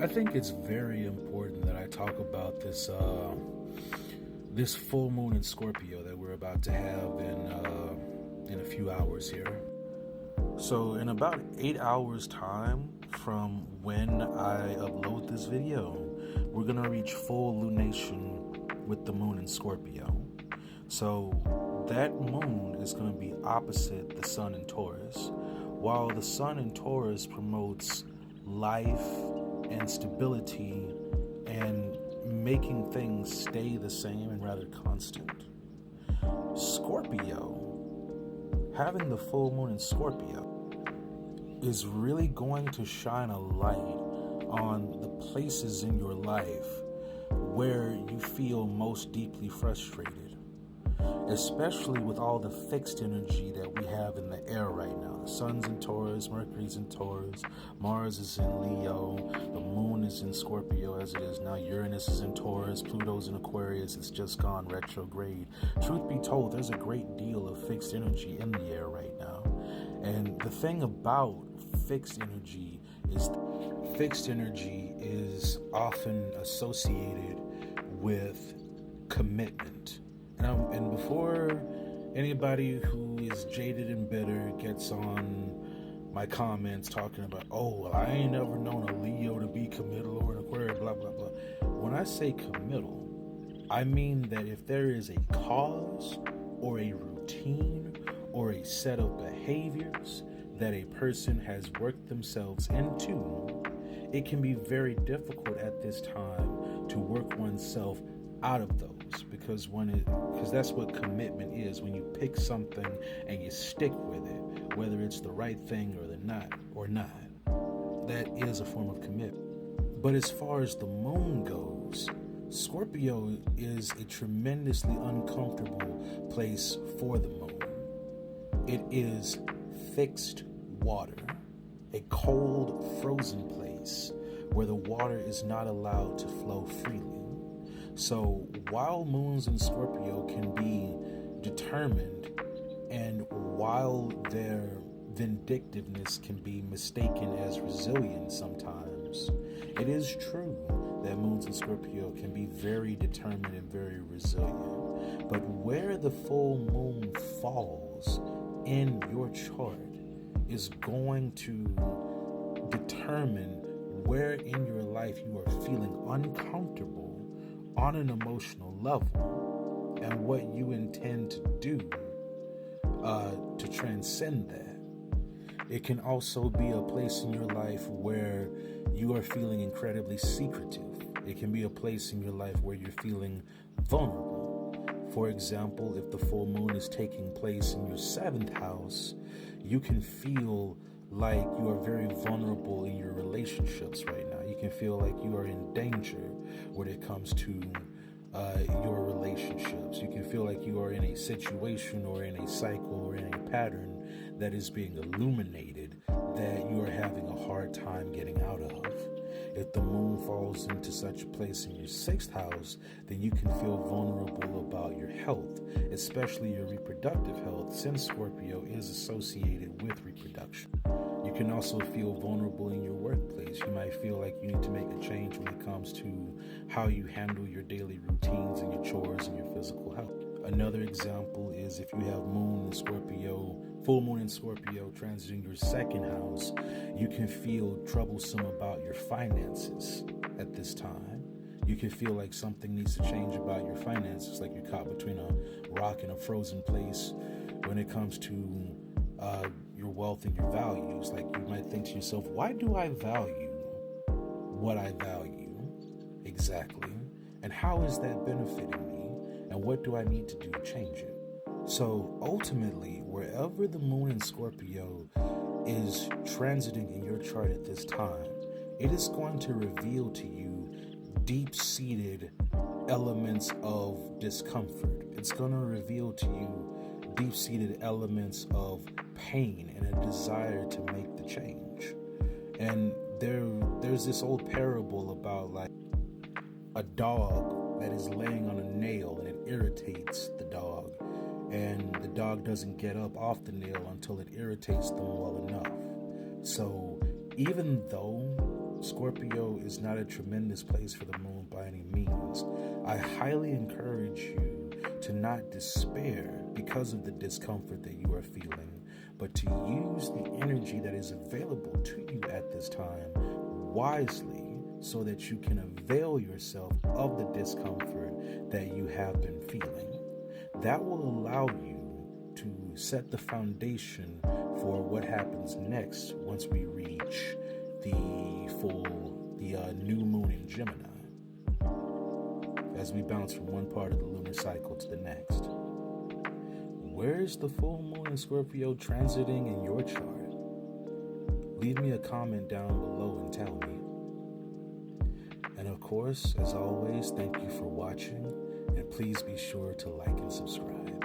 I think it's very important that I talk about this full moon in Scorpio that we're about to have in a few hours here. So in about 8 hours time from when I upload this video, we're gonna reach full lunation with the moon in Scorpio. So that moon is gonna be opposite the sun in Taurus. While the sun in Taurus promotes life and stability and making things stay the same and rather constant, Scorpio, having the full moon in Scorpio, is really going to shine a light on the places in your life where you feel most deeply frustrated, especially with all the fixed energy that we have in the air right now. The sun's in Taurus, Mercury's in Taurus, Mars is in Leo, the moon is in Scorpio as it is now, Uranus is in Taurus, Pluto's in Aquarius, it's just gone retrograde. Truth be told, there's a great deal of fixed energy in the air right now. And the thing about fixed energy is often associated with commitment. And before anybody who is jaded and bitter gets on my comments talking about, oh, well, I ain't never known a Leo to be committal or an Aquarius, blah, blah, blah. When I say committal, I mean that if there is a cause or a routine or a set of behaviors that a person has worked themselves into, it can be very difficult at this time to work oneself out of those, because that's what commitment is. When you pick something and you stick with it, whether it's the right thing or not, that is a form of commitment. But as far as the moon goes, Scorpio is a tremendously uncomfortable place for the moon. It is fixed water, a cold, frozen place where the water is not allowed to flow freely. So while moons in Scorpio can be determined, and while their vindictiveness can be mistaken as resilience sometimes, it is true that moons in Scorpio can be very determined and very resilient. But where the full moon falls in your chart is going to determine where in your life you are feeling uncomfortable on an emotional level and what you intend to do to transcend that. It can also be a place in your life where you are feeling incredibly secretive. It can be a place in your life where you're feeling vulnerable. For example, if the full moon is taking place in your 7th house, you can feel like you are very vulnerable in your relationships right now. You can feel like you are in danger when it comes to your relationships. You can feel like you are in a situation or in a cycle or in a pattern that is being illuminated that you are having a hard time getting out of. If the moon falls into such a place in your 6th house, then you can feel vulnerable about your health, especially your reproductive health, since Scorpio is associated with reproduction. You can also feel vulnerable in your workplace. You might feel like you need to make a change when it comes to how you handle your daily routines and your chores and your physical health. Another example is if you have full moon in Scorpio transiting your 2nd house, you can feel troublesome about your finances at this time. You can feel like something needs to change about your finances, like you're caught between a rock and a frozen place when it comes to your wealth and your values. Like you might think to yourself, why do I value what I value exactly? And how is that benefiting me? And what do I need to do to change it? So ultimately, wherever the moon in Scorpio is transiting in your chart at this time, it is going to reveal to you deep-seated elements of discomfort. It's going to reveal to you deep-seated elements of pain and a desire to make the change. And there's this old parable about like a dog that is laying on a nail and it irritates the dog, and the dog doesn't get up off the nail until it irritates them well enough. So even though Scorpio is not a tremendous place for the moon by any means. I highly encourage you to not despair because of the discomfort that you are feeling, but to use the energy that is available to you at this time wisely so that you can avail yourself of the discomfort that you have been feeling. That will allow you to set the foundation for what happens next once we reach the new moon in Gemini, as we bounce from one part of the lunar cycle to the next. Where's the full moon in Scorpio transiting in your chart? Leave me a comment down below and tell me. And of course, as always, thank you for watching, and please be sure to like and subscribe.